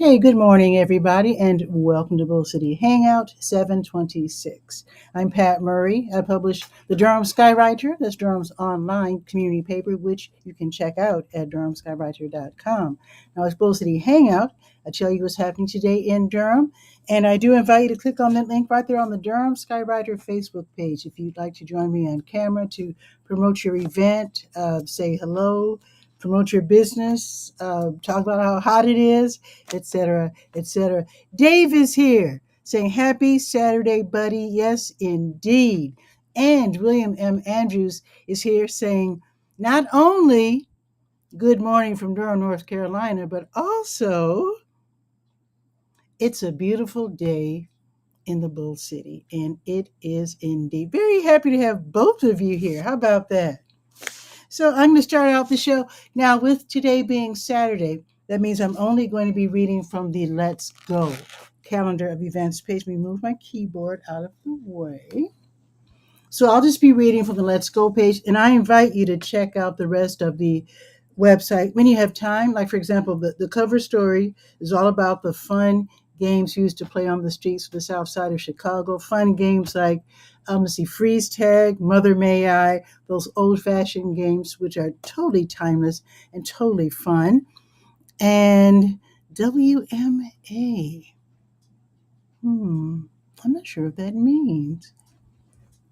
Hey, good morning, everybody, and welcome to Bull City Hangout 726. I'm Pat Murray. I publish the Durham Skywriter. That's Durham's online community paper, which you can check out at durhamskywriter.com. Now, it's Bull City Hangout. I tell you what's happening today in Durham, and I do invite you to click on that link right there on the Durham Skywriter Facebook page if you'd like to join me on camera to promote your event, say hello, promote your business, talk about how hot it is, etc., etc. Dave is here saying, Happy Saturday, buddy. Yes, indeed. And William M. Andrews is here saying, not only good morning from Durham, North Carolina, but also it's a beautiful day in the Bull City. And it is indeed. Very happy to have both of you here. How about that? So I'm going to start out the show now with today being Saturday. That means I'm only going to be reading from the Let's Go calendar of events page. Let me move my keyboard out of the way. So I'll just be reading from the Let's Go page, and I invite you to check out the rest of the website when you have time. Like, for example, the cover story is all about the fun games used to play on the streets of the south side of Chicago. Fun games like, let's see, freeze tag, Mother May I, those old-fashioned games which are totally timeless and totally fun. And WMA. I'm not sure what that means.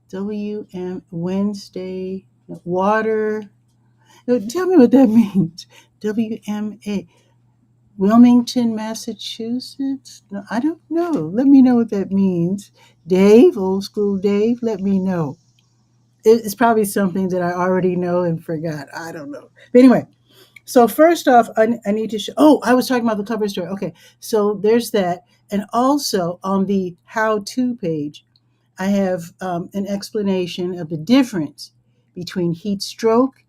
WM Wednesday water. No, tell me what that means. WMA Wilmington, Massachusetts. No, I don't know. Let me know what that means. Dave, old school Dave, let me know. It's probably something that I already know and forgot. I don't know. But anyway, so first off, I need to show. Oh, I was talking about the cover story. Okay, so there's that. And also on the how-to page, I have an explanation of the difference between heat stroke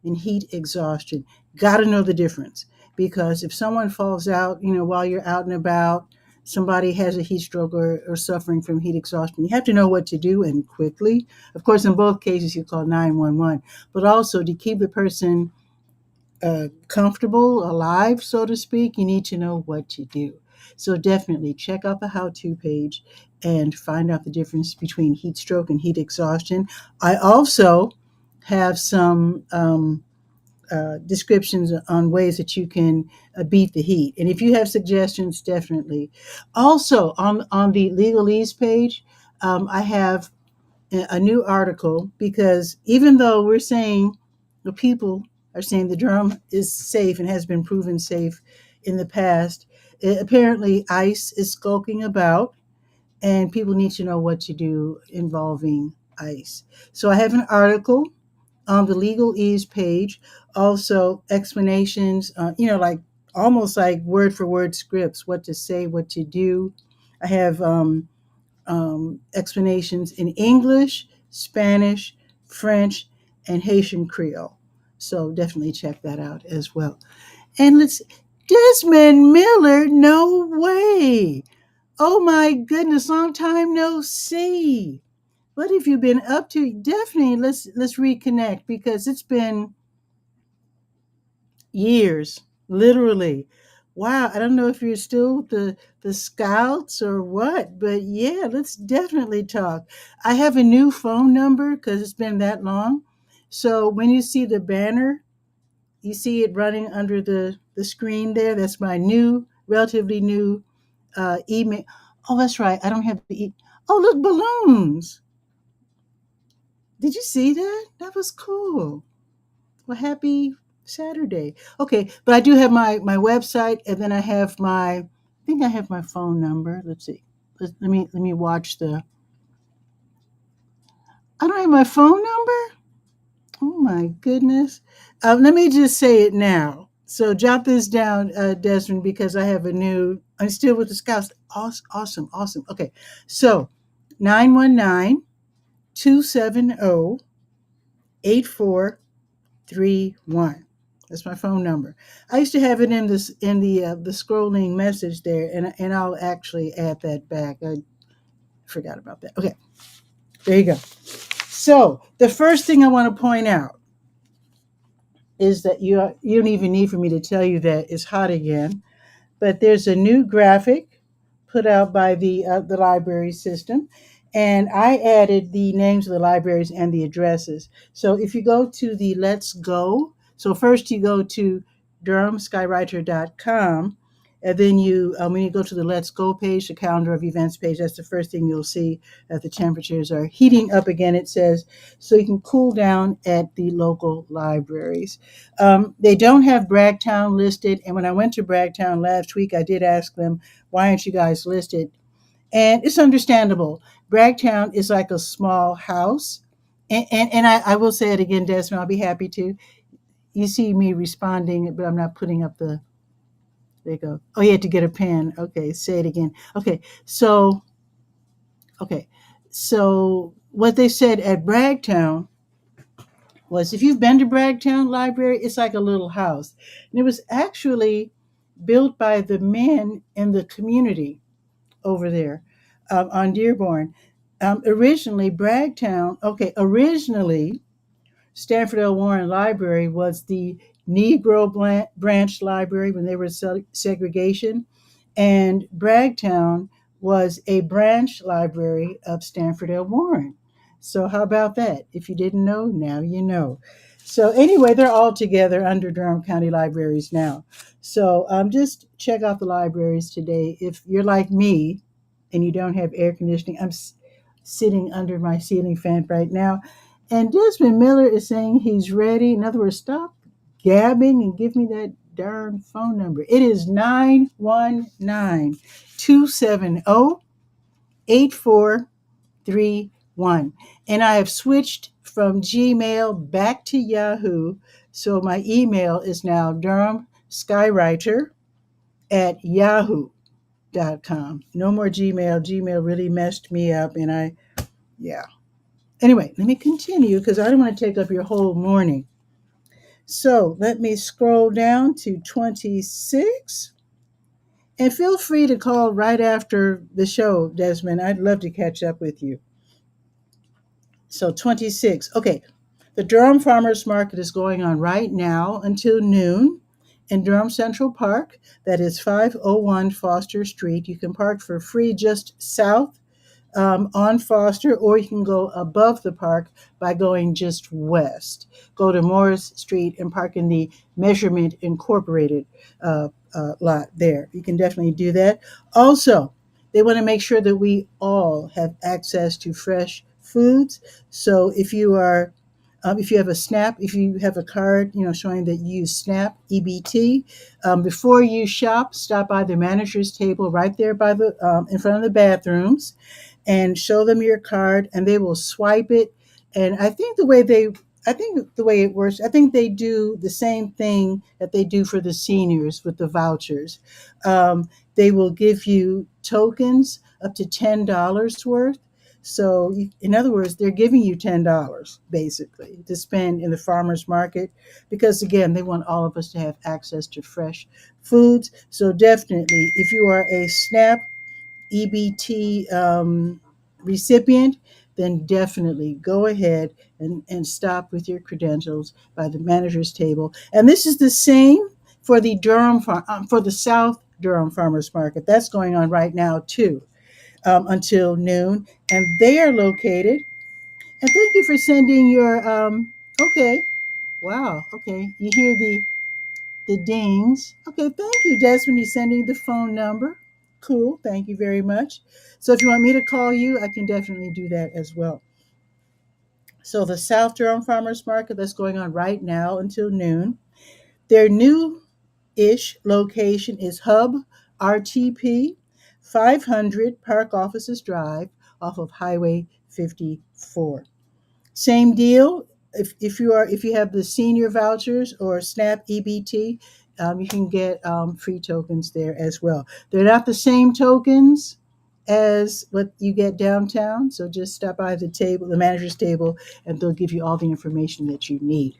and heat exhaustion. Got to know the difference because if someone falls out, while you're out and about, somebody has a heat stroke or suffering from heat exhaustion, you have to know what to do and quickly. Of course, in both cases, you call 911, but also to keep the person comfortable, alive, so to speak, you need to know what to do. So definitely check out the how-to page and find out the difference between heat stroke and heat exhaustion. I also have some descriptions on ways that you can beat the heat. And if you have suggestions, definitely. Also, on the legalese page, I have a new article because even though we're saying the people are saying the Durham is safe and has been proven safe in the past, apparently ICE is skulking about and people need to know what to do involving ICE. So I have an article on the legalese page, also explanations, like almost like word for word scripts, what to say, what to do. I have explanations in English, Spanish, French, and Haitian Creole. So definitely check that out as well. And Desmond Miller, no way. Oh my goodness, long time no see. What have you been up to? Definitely let's reconnect because it's been years, literally. Wow, I don't know if you're still with the scouts or what, but yeah, let's definitely talk. I have a new phone number because it's been that long. So when you see the banner, you see it running under the screen there. That's my new, relatively new email. Oh, that's right. I don't have Oh, look, balloons. Did you see that? That was cool. Well, happy Saturday. Okay, but I do have my website, and then I think I have my phone number. Let's see. Let me watch the. I don't have my phone number. Oh my goodness. Let me just say it now. So jot this down, Desmond, because I have a new. I'm still with the Scouts. Awesome, awesome, awesome. Okay, so 919-270-8431. That's my phone number. I used to have it in the scrolling message there, and I'll actually add that back. I forgot about that. Okay, there you go. So the first thing I want to point out is that you don't even need for me to tell you that it's hot again. but there's a new graphic put out by the library system, and I added the names of the libraries and the addresses. So if you go to the Let's Go, so first you go to durhamskywriter.com, and then when you go to the Let's Go page, the calendar of events page, that's the first thing you'll see that the temperatures are heating up again. It says so you can cool down at the local libraries. They don't have Bragtown listed. And when I went to Bragtown last week, I did ask them, why aren't you guys listed? And it's understandable. Bragtown is like a small house. And I will say it again, Desmond, I'll be happy to. You see me responding, but I'm not putting up the, there you go. Oh, you had to get a pen. Okay, say it again. Okay. So what they said at Bragtown was if you've been to Bragtown Library, it's like a little house. And it was actually built by the men in the community over there on Dearborn. Originally, Stanford L. Warren Library was the Negro branch library when they were segregation, and Bragtown was a branch library of Stanford L. Warren. So, how about that? If you didn't know, now you know. So, anyway, they're all together under Durham County Libraries now. So, just check out the libraries today. If you're like me and you don't have air conditioning, I'm sitting under my ceiling fan right now. And Desmond Miller is saying he's ready. In other words, stop gabbing and give me that darn phone number. It is 919 270 8431. And I have switched from Gmail back to Yahoo. So my email is now Durham Skywriter at yahoo.com. No more Gmail. Gmail really messed me up. Yeah. Anyway, let me continue because I don't want to take up your whole morning. So let me scroll down to 26. And feel free to call right after the show, Desmond. I'd love to catch up with you. So 26. Okay. The Durham Farmers Market is going on right now until noon in Durham Central Park. That is 501 Foster Street. You can park for free just south on Foster, or you can go above the park by going just west. Go to Morris Street and park in the Measurement Incorporated lot there. You can definitely do that. Also, they want to make sure that we all have access to fresh foods. So if you have a SNAP, if you have a card, showing that you use SNAP EBT, before you shop, stop by the manager's table right there by the in front of the bathrooms, and show them your card, and they will swipe it. And I think the way it works, I think they do the same thing that they do for the seniors with the vouchers. They will give you tokens up to $10 worth. So, in other words, they're giving you $10 basically to spend in the farmers market because, again, they want all of us to have access to fresh foods. So, definitely, if you are a SNAP EBT recipient, then definitely go ahead and stop with your credentials by the manager's table. And this is the same for the for the South Durham Farmers Market. That's going on right now too, until noon, and they are located. And thank you for sending your. Okay, wow. Okay, you hear the dings. Okay, thank you, Desmond. You're sending the phone number. Cool. Thank you very much. So if you want me to call you, I can definitely do that as well. So the South Durham Farmers Market that's going on right now until noon. Their new-ish location is Hub RTP, 500 Park Offices Drive off of Highway 54. Same deal. If you have the senior vouchers or SNAP EBT, you can get free tokens there as well. They're not the same tokens as what you get downtown, so just stop by the manager's table, and they'll give you all the information that you need.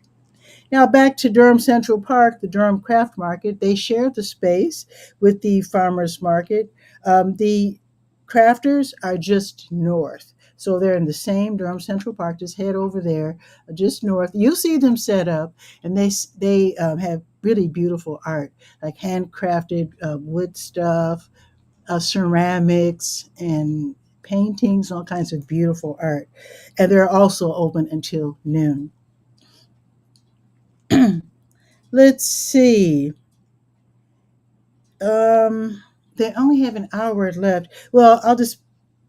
Now back to Durham Central Park, the Durham Craft Market. They share the space with the farmers market. The crafters are just north. So they're in the same Durham Central Park. Just head over there, just north. You'll see them set up, and they have really beautiful art, like handcrafted wood stuff, ceramics, and paintings, all kinds of beautiful art. And they're also open until noon. Let's see. Um, they only have an hour left. Well, I'll just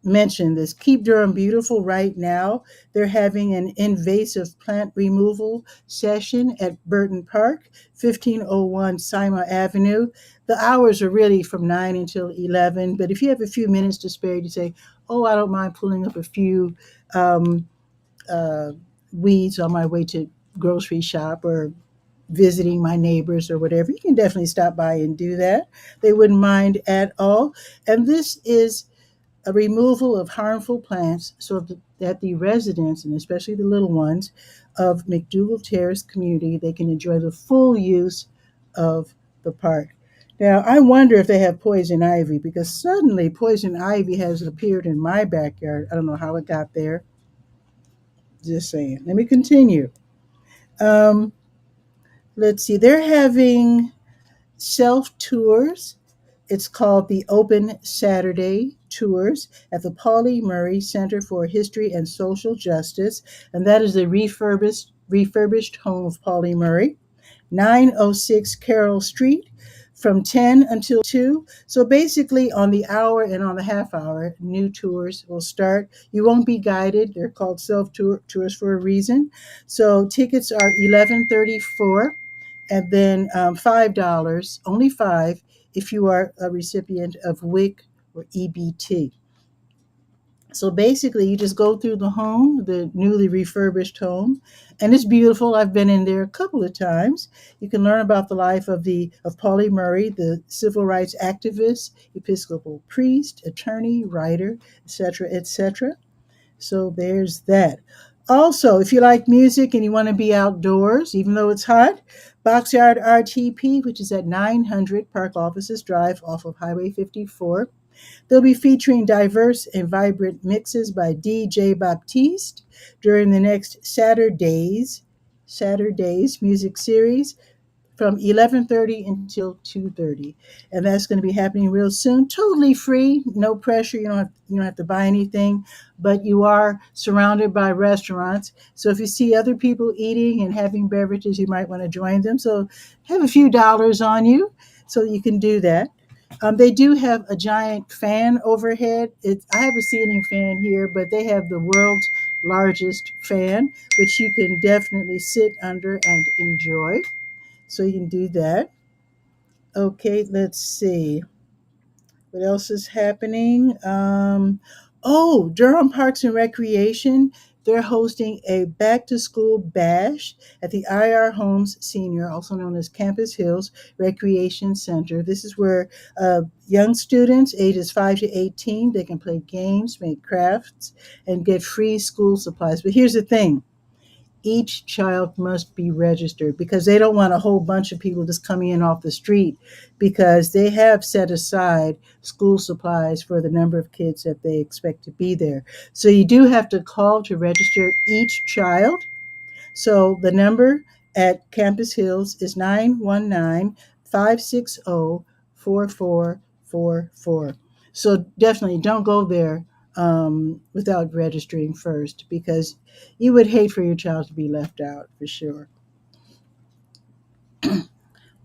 mention this. Keep Durham Beautiful right now. They're having an invasive plant removal session at Burton Park, 1501 Sima Avenue. The hours are really from 9 until 11, but if you have a few minutes to spare, you say, oh, I don't mind pulling up a few um, uh, weeds on my way to grocery shop or visiting my neighbors or whatever, you can definitely stop by and do that. They wouldn't mind at all. And this is a removal of harmful plants so that the residents, and especially the little ones, of McDougall Terrace community, they can enjoy the full use of the park. Now, I wonder if they have poison ivy because suddenly poison ivy has appeared in my backyard. I don't know how it got there. Just saying. Let me continue. Um, let's see. They're having self tours. It's called the Open Saturday Tours at the Pauli Murray Center for History and Social Justice, and that is the refurbished home of Pauli Murray, 906 Carroll Street, from 10 until 2. So basically, on the hour and on the half hour, new tours will start. You won't be guided. They're called tours for a reason. So tickets are 11.34, and then $5, only five, if you are a recipient of WIC or EBT. So basically, you just go through the home, the newly refurbished home, and it's beautiful. I've been in there a couple of times. You can learn about the life of Pauli Murray, the civil rights activist, Episcopal priest, attorney, writer, etc., etc. So there's that. Also, if you like music and you want to be outdoors, even though it's hot, Boxyard RTP, which is at 900 Park Offices Drive off of Highway 54. They'll be featuring diverse and vibrant mixes by DJ Baptiste during the next Saturday's music series from 11:30 until 2:30, and that's going to be happening real soon. Totally free, no pressure. You don't have to buy anything, but you are surrounded by restaurants. So if you see other people eating and having beverages, you might want to join them. So have a few dollars on you, so you can do that. They do have a giant fan overhead. I have a ceiling fan here, but they have the world's largest fan, which you can definitely sit under and enjoy. So you can do that. Okay, let's see. What else is happening? Durham Parks and Recreation. They're hosting a back to school bash at the IR Homes Senior, also known as Campus Hills Recreation Center. This is where young students, ages 5 to 18, they can play games, make crafts, and get free school supplies. But here's the thing, each child must be registered because they don't want a whole bunch of people just coming in off the street, because they have set aside school supplies for the number of kids that they expect to be there. So you do have to call to register each child. So the number at Campus Hills is 919-560-4444. So definitely don't go there without registering first, because you would hate for your child to be left out for sure.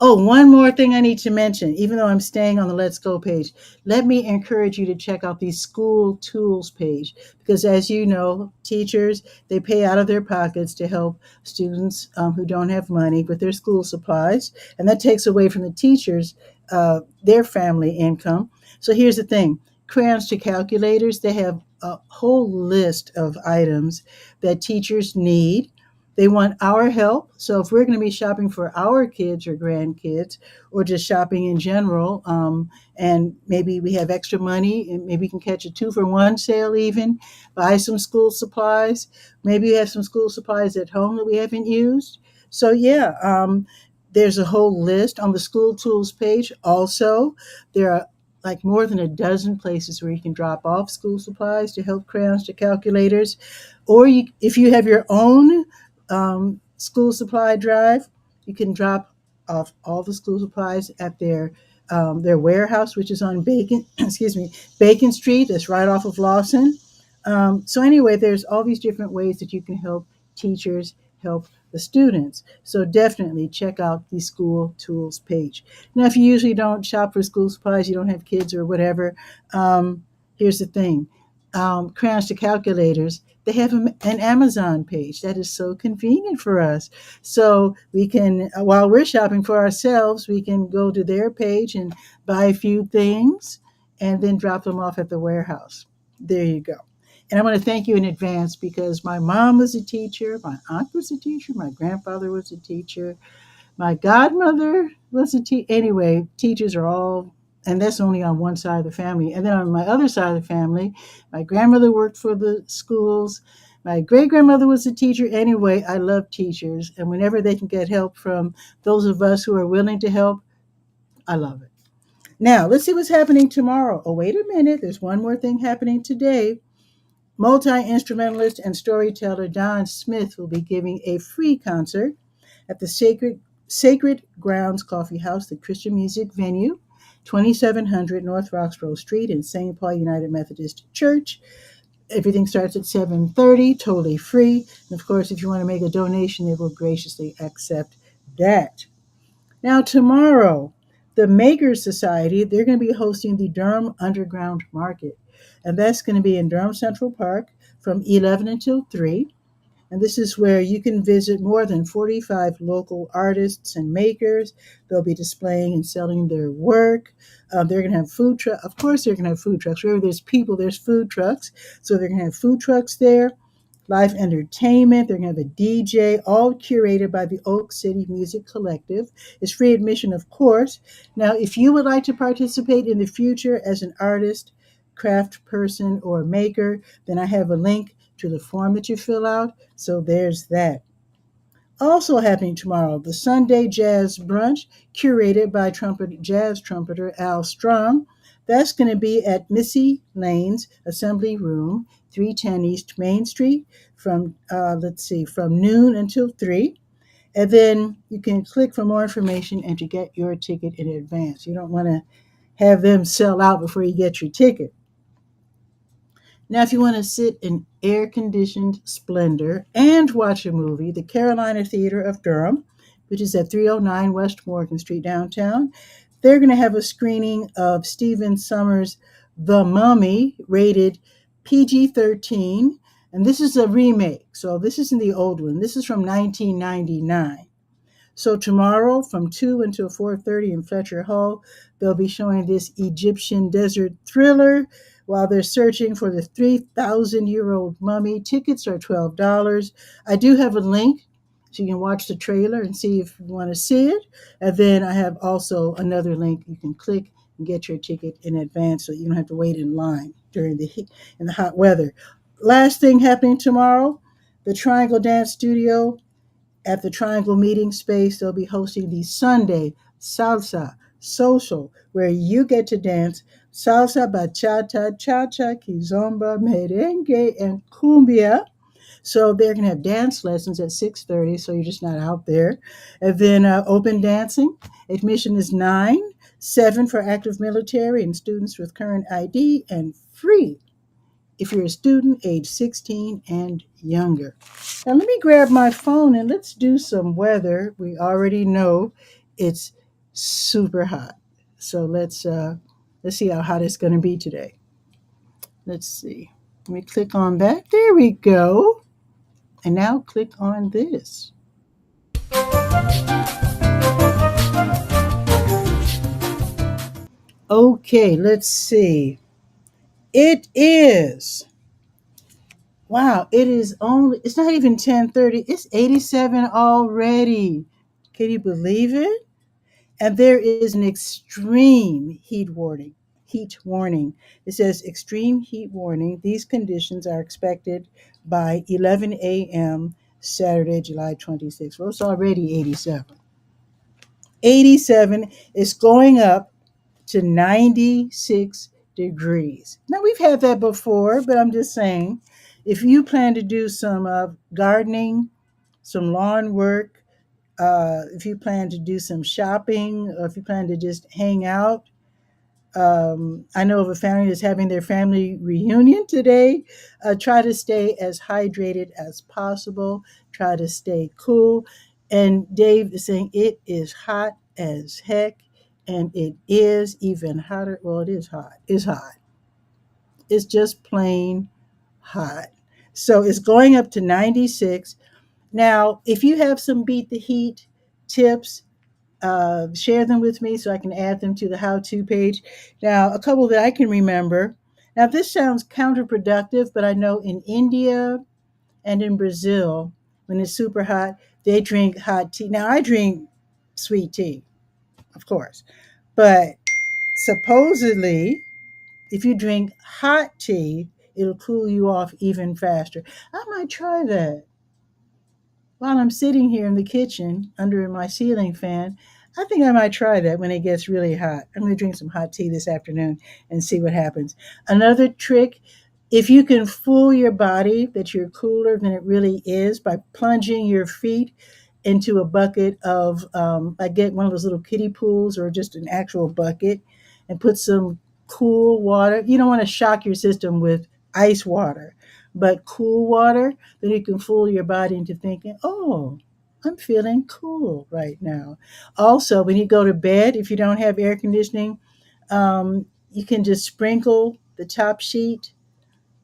Oh, one more thing I need to mention, even though I'm staying on the Let's Go page, let me encourage you to check out the school tools page, because as you know, teachers, they pay out of their pockets to help students who don't have money with their school supplies, and that takes away from the teachers their family income. So here's the thing, crayons to calculators, they have a whole list of items that teachers need. They want our help. So if we're going to be shopping for our kids or grandkids, or just shopping in general, and maybe we have extra money and maybe we can catch a 2-for-1 sale, even buy some school supplies. Maybe we have some school supplies at home that we haven't used. So yeah, there's a whole list on the school tools page. Also, there are like more than a dozen places where you can drop off school supplies to help crayons to calculators. Or if you have your own school supply drive, you can drop off all the school supplies at their warehouse, which is on Bacon, excuse me, Bacon Street. That's right off of Lawson. So anyway, there's all these different ways that you can help teachers help the students. So definitely check out the school tools page. Now, if you usually don't shop for school supplies, you don't have kids or whatever, here's the thing. Crayons to calculators, they have an Amazon page. That is so convenient for us. So we can, while we're shopping for ourselves, we can go to their page and buy a few things and then drop them off at the warehouse. There you go. And I want to thank you in advance because my mom was a teacher, my aunt was a teacher, my grandfather was a teacher, my godmother was a teacher. Anyway, teachers are all, and that's only on one side of the family. And then on my other side of the family, my grandmother worked for the schools. My great grandmother was a teacher. Anyway, I love teachers. And whenever they can get help from those of us who are willing to help, I love it. Now, let's see what's happening tomorrow. Oh, wait a minute. There's one more thing happening today. Multi-instrumentalist and storyteller Don Smith will be giving a free concert at the Sacred Grounds Coffee House, the Christian music venue, 2700 North Roxborough Street in St. Paul United Methodist Church. Everything starts at 7:30, totally free. And of course, if you want to make a donation, they will graciously accept that. Now, tomorrow, the Makers Society, they're going to be hosting the Durham Underground Market. And that's going to be in Durham Central Park from 11 until 3. And this is where you can visit more than 45 local artists and makers. They'll be displaying and selling their work. They're going to have food trucks. Of course, they're going to have food trucks. Wherever there's people, there's food trucks. So they're going to have food trucks there, live entertainment. They're going to have a DJ, all curated by the Oak City Music Collective. It's free admission, of course. Now, if you would like to participate in the future as an artist, craft person, or maker, then I have a link to the form that you fill out. So there's that. Also happening tomorrow, the Sunday Jazz Brunch, curated by jazz trumpeter Al Strong. That's going to be at Missy Lane's Assembly Room, 310 East Main Street, from from noon until 3. And then you can click for more information and to get your ticket in advance. You don't want to have them sell out before you get your ticket. Now, if you want to sit in air conditioned splendor and watch a movie, the Carolina Theater of Durham, which is at 309 West Morgan Street downtown, they're going to have a screening of Stephen Sommers' The Mummy, rated PG-13. And this is a remake. So this isn't the old one. This is from 1999. So tomorrow from 2 until 4:30 in Fletcher Hall, they'll be showing this Egyptian desert thriller while they're searching for the 3,000-year-old mummy. Tickets are $12. I do have a link so you can watch the trailer and see if you want to see it. And then I have also another link you can click and get your ticket in advance so you don't have to wait in line during the heat and the hot weather. Last thing happening tomorrow, the Triangle Dance Studio at the Triangle Meeting Space, they'll be hosting the Sunday Salsa Social, where you get to dance salsa, bachata, cha-cha, kizomba, merengue, and cumbia. So they're going to have dance lessons at 6:30, so you're just not out there. And then open dancing. Admission is 9, 7 for active military and students with current ID, and free if you're a student age 16 and younger. Now let me grab my phone and let's do some weather. We already know it's super hot. So let's see how hot it's going to be today. Let's see. Let me click on that. There we go. And now click on this. Okay, let's see. It is, wow, it's not even 10:30. It's 87 already. Can you believe it? And there is an extreme heat warning. Heat warning. It says extreme heat warning. These conditions are expected by 11 a.m. Saturday, July 26th. Well, it's already 87. 87 is going up to 96 degrees. Now, we've had that before, but I'm just saying if you plan to do some gardening, some lawn work, if you plan to do some shopping, or if you plan to just hang out, I know of a family that's having their family reunion today. Try to stay as hydrated as possible. Try to stay cool. And Dave is saying it is hot as heck, and it is even hotter. Well, it is hot. It's hot. It's just plain hot. So it's going up to 96. Now, if you have some beat the heat tips, share them with me so I can add them to the how to page. Now, a couple that I can remember. Now, this sounds counterproductive, but I know in India and in Brazil, when it's super hot, they drink hot tea. Now, I drink sweet tea, of course, but supposedly, if you drink hot tea, it'll cool you off even faster. I might try that. While I'm sitting here in the kitchen under my ceiling fan, I think I might try that when it gets really hot. I'm going to drink some hot tea this afternoon and see what happens. Another trick, if you can fool your body that you're cooler than it really is by plunging your feet into a bucket of, I get one of those little kiddie pools or just an actual bucket and put some cool water. You don't want to shock your system with ice water, but cool water, then you can fool your body into thinking, oh, I'm feeling cool right now. Also, when you go to bed, if you don't have air conditioning, you can just sprinkle the top sheet.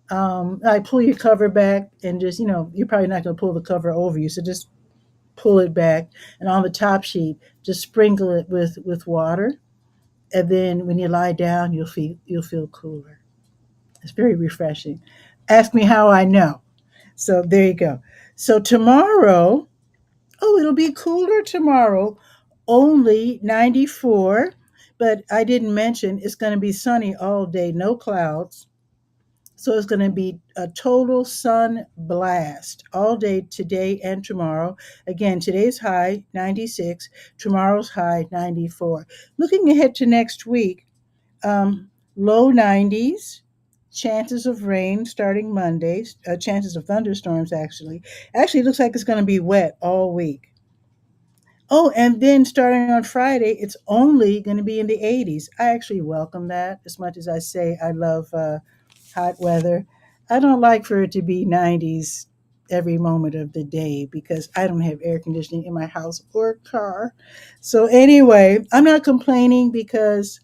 I pull your cover back and just, you're probably not going to pull the cover over you. So just pull it back. And on the top sheet, just sprinkle it with water. And then when you lie down, you'll feel cooler. It's very refreshing. Ask me how I know. So there you go. So tomorrow, oh, it'll be cooler tomorrow, only 94. But I didn't mention it's going to be sunny all day, no clouds. So it's going to be a total sun blast all day today and tomorrow. Again, today's high 96, tomorrow's high 94. Looking ahead to next week, low 90s, chances of rain starting Monday, chances of thunderstorms actually. Actually, it looks like it's going to be wet all week. Oh, and then starting on Friday, it's only going to be in the 80s. I actually welcome that as much as I say I love hot weather. I don't like for it to be 90s every moment of the day because I don't have air conditioning in my house or car. So, anyway, I'm not complaining because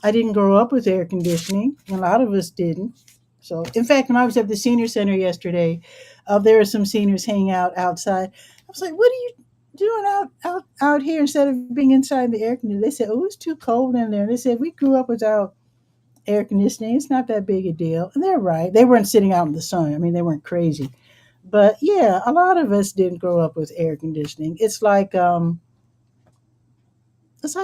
I didn't grow up with air conditioning. A lot of us didn't. So, in fact, when I was at the senior center yesterday, there were some seniors hanging out outside. I was like, "What are you doing out here instead of being inside the air conditioning?" They said, "Oh, it's too cold in there." They said, "We grew up without air conditioning. It's not that big a deal." And they're right. They weren't sitting out in the sun. I mean, they weren't crazy. But yeah, a lot of us didn't grow up with air conditioning. It's like a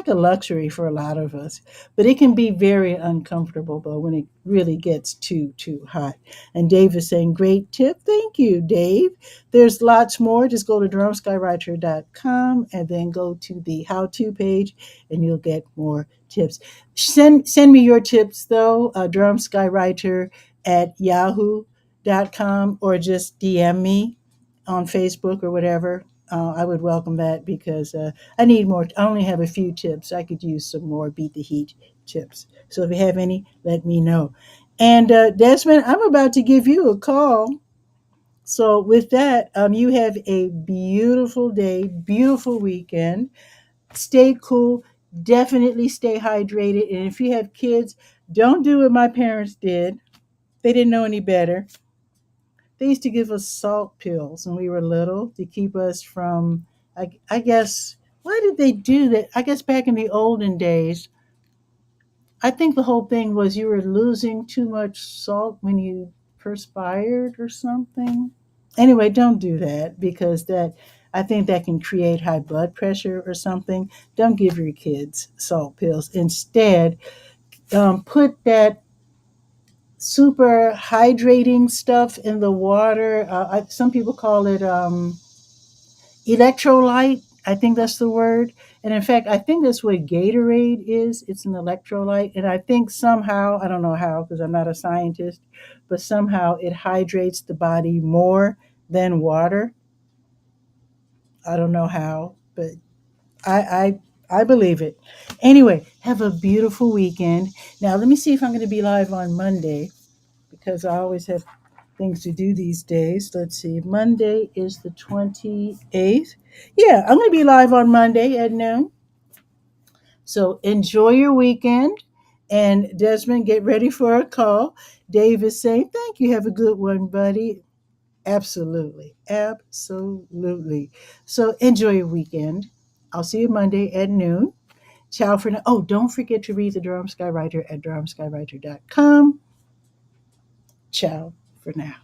luxury for a lot of us, but it can be very uncomfortable though when it really gets too hot. And Dave is saying, "Great tip, thank you, Dave." There's lots more. Just go to durhamskywriter.com and then go to the how-to page, and you'll get more tips. Send me your tips though, durhamskywriter at yahoo.com, or just DM me on Facebook or whatever. I would welcome that because I need more. I only have a few tips. I could use some more beat the heat tips. So if you have any, let me know. And Desmond, I'm about to give you a call. So with that, you have a beautiful day, beautiful weekend. Stay cool. Definitely stay hydrated. And if you have kids, don't do what my parents did. They didn't know any better. They used to give us salt pills when we were little to keep us from, I guess, why did they do that? I guess back in the olden days, I think the whole thing was you were losing too much salt when you perspired or something. Anyway, don't do that because I think that can create high blood pressure or something. Don't give your kids salt pills. Instead, put that super hydrating stuff in the water. Some people call it electrolyte. I think that's the word. And in fact, I think that's what Gatorade is. It's an electrolyte. And I think somehow, I don't know how because I'm not a scientist, but somehow it hydrates the body more than water. I don't know how, but I believe it. Anyway, have a beautiful weekend. Now, let me see if I'm going to be live on Monday because I always have things to do these days. Let's see. Monday is the 28th. Yeah, I'm going to be live on Monday at noon. So enjoy your weekend. And Desmond, get ready for a call. Dave is saying, thank you. Have a good one, buddy. Absolutely. Absolutely. So enjoy your weekend. I'll see you Monday at noon. Ciao for now. Oh, don't forget to read the Durham Skywriter at durhamskywriter.com. Ciao for now.